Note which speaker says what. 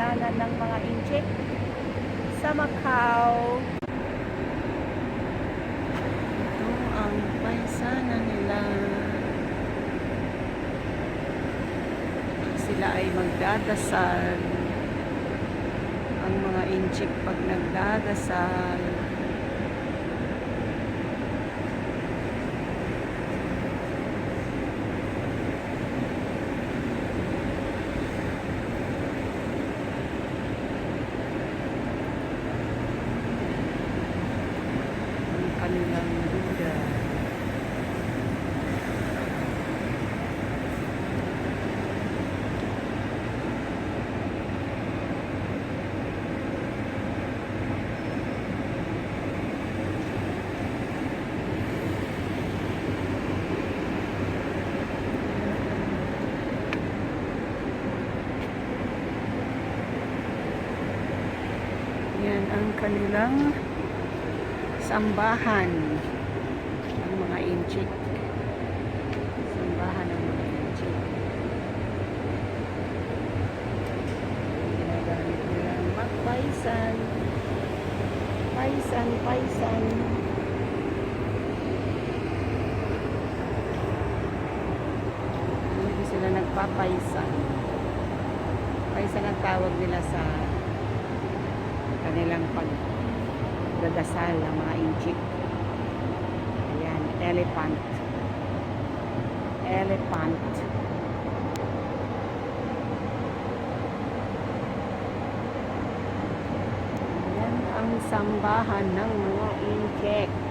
Speaker 1: paisanan ng mga Inchik sa Macau. Ito ang paisanan nila. Sila ay magdadasal. Ang mga Inchik pag nagdadasal, kanilang Buddha. Yan ang kanilang sambahan ng mga Inchik. Sambahan ng mga Inchik. Ginagamit nila magpaisan. Paisan, paisan. Hindi sila nagpapaisan. Paisan ang tawag nila sa kanilang pagdadasal ng mga Inchik. Ayan, elephant. Elephant. Ayan ang sambahan ng mga Inchik.